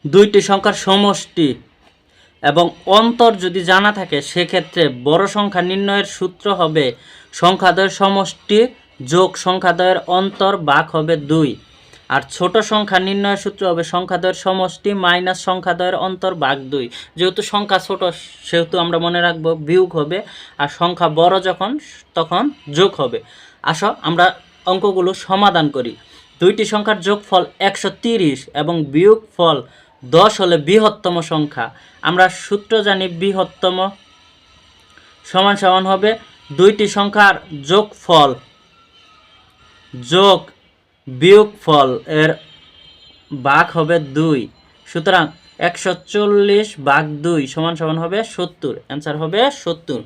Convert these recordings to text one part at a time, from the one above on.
দুইটি সংখ্যার সমষ্টি এবং অন্তর যদি জানা থাকে সেক্ষেত্রে বড় সংখ্যা নির্ণয়ের সূত্র হবে সংখ্যাদ্বয়ের সমষ্টি যোগ সংখ্যাদ্বয়ের অন্তর ভাগ হবে 2। আর ছোট সংখ্যা নির্ণয়ের সূত্র হবে সংখ্যাদ্বয়ের সমষ্টি মাইনাস সংখ্যাদ্বয়ের অন্তর ভাগ 2। যেহেতু সংখ্যা ছোট সেহেতু আমরা মনে রাখবো বিয়োগ হবে, আর সংখ্যা বড় যখন তখন যোগ হবে। আসো আমরা অঙ্কগুলো সমাধান করি। দুইটি সংখ্যার যোগফল 130 এবং বিয়োগফল 10 হলে বৃহত্তম সংখ্যা। আমরা সূত্র জানি বৃহত্তম সমান সমান হবে দুইটি সংখ্যার যোগফল যোগ বিয়োগফল এর ভাগ হবে 2। সুতরাং 140 ভাগ 2 সমান সমান হবে 70। অ্যান্সার হবে 70।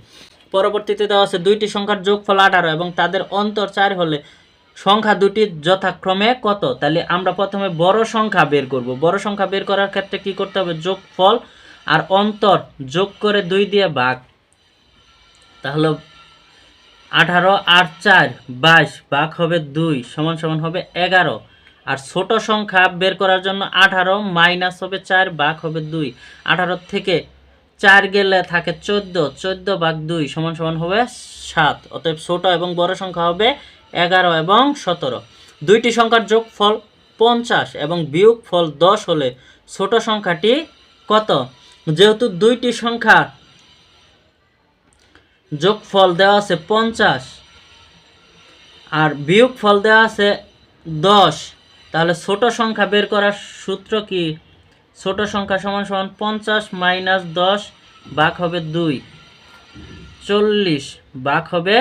পরবর্তীতে দেওয়া আছে দুইটি সংখ্যার যোগফল 18 এবং তাদের অন্তর 4 হলে সংখ্যা দুটি যথাক্রমে কত? তাহলে আমরা প্রথমে বড় সংখ্যা বের করব। বড় সংখ্যা বের করার ক্ষেত্রে কি করতে হবে? যোগফল আর অন্তর যোগ করে 2 দিয়ে ভাগ। তাহলে 18 আর 4 22 ভাগ হবে 2 সমান সমান হবে 11। আর ছোট সংখ্যা বের করার জন্য 18 মাইনাস হবে 4 ভাগ হবে 2। 18 থেকে 4 গেলে থাকে 14, 14 ভাগ 2 সমান সমান হবে 7। অতএব ছোট এবং বড় সংখ্যা হবে 11 এবং 17। দুইটি সংখ্যার যোগফল 50 এবং বিয়োগফল 10 হলে ছোট সংখ্যাটি কত? যেহেতু দুইটি সংখ্যা যোগফল দেওয়া আছে 50 আর বিয়োগফল দেওয়া আছে 10, তাহলে ছোট সংখ্যা বের করার সূত্র কি? ছোট সংখ্যা সমান সমান 50 মাইনাস 10 ভাগ হবে 2, 40 ভাগ হবে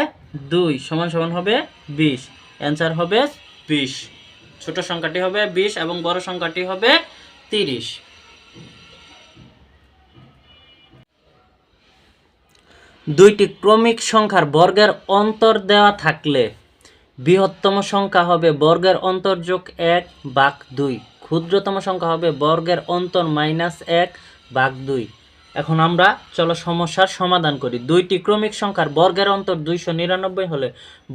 2 সমান সমান হবে 20। অ্যান্সার হবে 20। ছোট সংখ্যাটি হবে 20 এবং বড় সংখ্যাটি হবে 30। দুইটি ক্রমিক সংখ্যার বর্গের অন্তর দেওয়া থাকলে বৃহত্তম সংখ্যা হবে বর্গের অন্তর যোগ 1 ভাগ 2, ক্ষুদ্রতম সংখ্যা হবে বর্গের অন্তর মাইনাস 1 ভাগ 2। এখন আমরা চলো সমস্যার সমাধান করি। দুইটি ক্রমিক সংখ্যার বর্গের অন্তর 299 হলে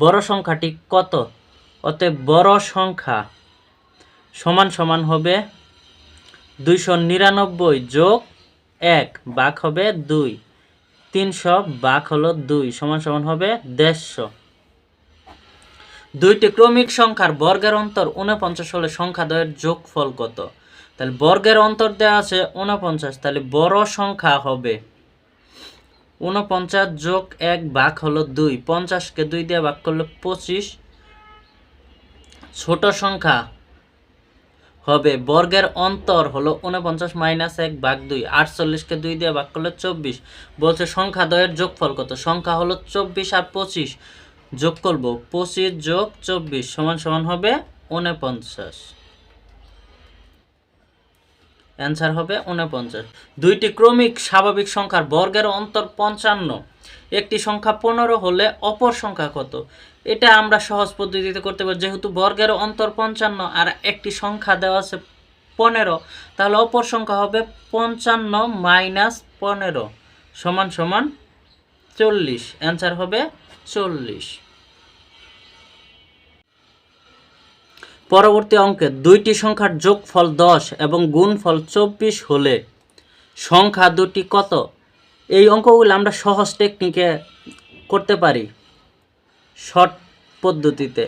বড় সংখ্যাটি কত? অতএব বড় সংখ্যা সমান সমান হবে 299 যোগ 1 ভাগ হবে 2, 300 ভাগ হলো 2 সমান সমান হবে 150। দুইটি ক্রমিক সংখ্যার বর্গের অন্তর 49 হলে সংখ্যাদ্বয়ের যোগফল কত? তাহলে বর্গের অন্তর দেওয়া আছে 49, তাহলে বড় সংখ্যা হবে 49 যোগ 1 ভাগ হলো 2, 50কে 2 দিয়ে ভাগ করলে 25। ছোট সংখ্যা হবে বর্গের অন্তর হলো 49 মাইনাস 1 ভাগ 2, 48কে 2 দিয়ে ভাগ করলে 24। বলছে সংখ্যাদ্বয়ের যোগফল কত? সংখ্যা হলো 24 আর 25 যোগ করব, 25 যোগ 24 সমান সমান হবে 49। অ্যান্সার হবে 49। দুইটি ক্রমিক স্বাভাবিক সংখ্যার বর্গের অন্তর 55, একটি সংখ্যা 15 হলে অপর সংখ্যা কত? এটা আমরা সহজ পদ্ধতিতে করতে পারি। যেহেতু বর্গের অন্তর 55 আর একটি সংখ্যা দেওয়া আছে 15, তাহলে অপর সংখ্যা হবে 55 মাইনাস 15 সমান সমান 40। অ্যান্সার হবে 40। পরবর্তী অঙ্কে দুইটি সংখ্যার যোগফল 10 এবং গুণফল 24 হলে সংখ্যা দুটি কত? এই অঙ্কগুলো আমরা সহজ টেকনিকে করতে পারি, শর্ট পদ্ধতিতে।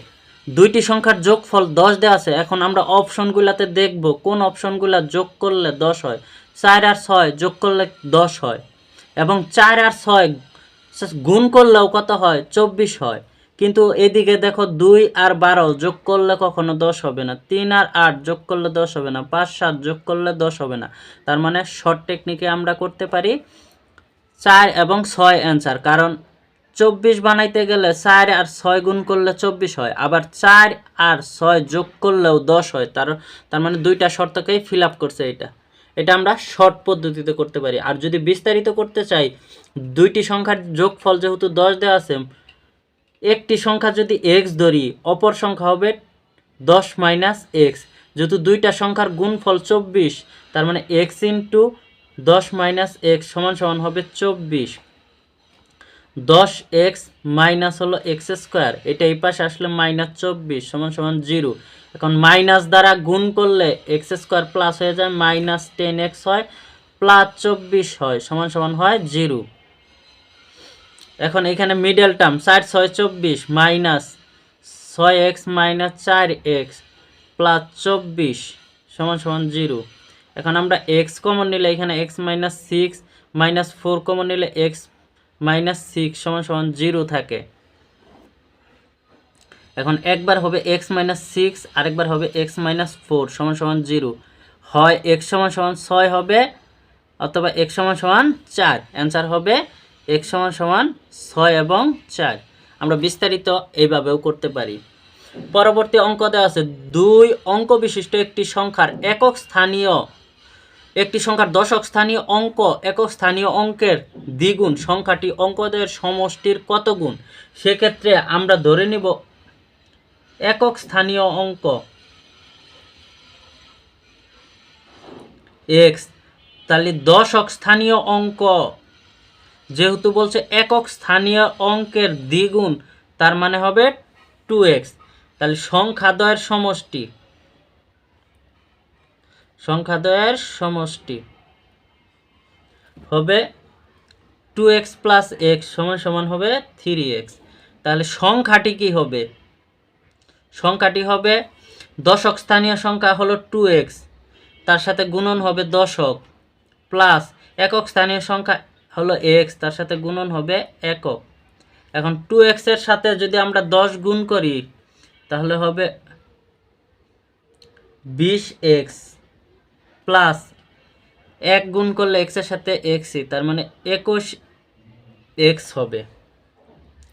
দুইটি সংখ্যার যোগফল 10 দেওয়া আছে। এখন আমরা অপশনগুলোতে দেখব কোন অপশনগুলো যোগ করলে 10 হয়। 4 আর 6 যোগ করলে 10 হয় এবং 4 আর 6 গুণ করলেও কত হয়? 24 হয়। কিন্তু এদিকে দেখো 2 আর 12 যোগ করলে কখনো 10 হবে না, 3 আর 8 যোগ করলে 10 হবে না, 5 7 যোগ করলে 10 হবে না। তার মানে শর্ট টেকনিকে আমরা করতে পারি 4 এবং 6 অ্যান্সার, কারণ 24 বানাইতে গেলে 4 আর 6 গুণ করলে 24 হয়, আবার 4 আর 6 যোগ করলেও 10 হয়। তার মানে দুইটা শর্তকেই ফিল আপ করছে এটা আমরা শর্ট পদ্ধতিতে করতে পারি। আর যদি বিস্তারিত করতে চাই, দুইটি সংখ্যার যোগফল যেহেতু 10 দেওয়া আছে, একটি সংখ্যা যদি x ধরি অপর সংখ্যা হবে 10 মাইনাস এক্স। যেহেতু দুইটা সংখ্যার গুণফল 24, তার মানে x ইন্টু 10 মাইনাস এক্স সমান সমান হবে 24। 10x মাইনাস হলো এক্স স্কোয়ার, এটা এই পাশে আসলে -24 সমান সমান 0। এখন মাইনাস দ্বারা গুণ করলে এক্স স্কোয়ার প্লাস হয়ে যায় -10x হয় প্লাস 24 হয় সমান সমান হয় 0। এখন এখানে middle term 4 6 24 minus 6x minus 4x plus 24 সমান সমান 0। এখন আমরা x কমন নিলে এখানে x মাইনাস 6 মাইনাস 4 কমন নিলে x মাইনাস 6 সমান সমান 0 থাকে। এখন একবার হবে x মাইনাস 6 আরেকবার হবে x মাইনাস 4 সমান সমান 0। হয় x সমান সমান 6 হবে অথবা x সমান সমান 4। অ্যান্সার হবে x সমান সমান 6 এবং 4। আমরা বিস্তারিত এইভাবেও করতে পারি। পরবর্তী অঙ্ক দেওয়া আছে 2 অঙ্ক বিশিষ্ট একটি সংখ্যার একক স্থানীয় একটি সংখ্যার দশক স্থানীয় অঙ্ক একক স্থানীয় অঙ্কের দ্বিগুণ সংখ্যাটি অঙ্কদ্বয়ের সমষ্টির কত গুণ। সেক্ষেত্রে আমরা ধরে নিব একক স্থানীয় অঙ্ক x, তাহলে দশক স্থানীয় অঙ্ক যেহেতু বলছে একক স্থানীয় অঙ্কের দ্বিগুণ তার মানে হবে 2x। তাহলে সংখ্যাদ্বয়ের সমষ্টি হবে 2x প্লাস x সমান সমান হবে 3x। তাহলে সংখ্যাটি কি হবে? সংখ্যাটি হবে দশক স্থানীয় সংখ্যা হলো 2x, তার সাথে গুণন হবে দশক, প্লাস একক স্থানীয় সংখ্যা হলো x, তার সাথে গুণন হবে একক। এখন 2x এর সাথে যদি আমরা 10 গুণ করি তাহলে হবে 20x, প্লাস 1 গুণ করলে x এর সাথে xই, তার মানে 21x হবে।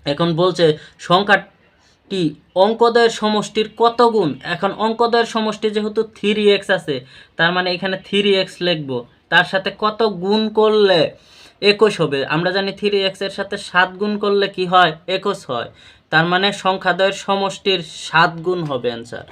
এখন বলছে সংখ্যাটি অঙ্কদ্বয়ের সমষ্টির কত গুণ। এখন অঙ্কদ্বয়ের সমষ্টি যেহেতু 3x আছে তার মানে এখানে 3x লিখব, তার সাথে কত গুণ করলে 21 হবে। আমরা জানি 3x এর সাথে 7 গুণ করলে কি হয়? 21 হয়। তার মানে সংখ্যাদ্বয়ের সমষ্টির 7 গুণ হবে অ্যান্সার।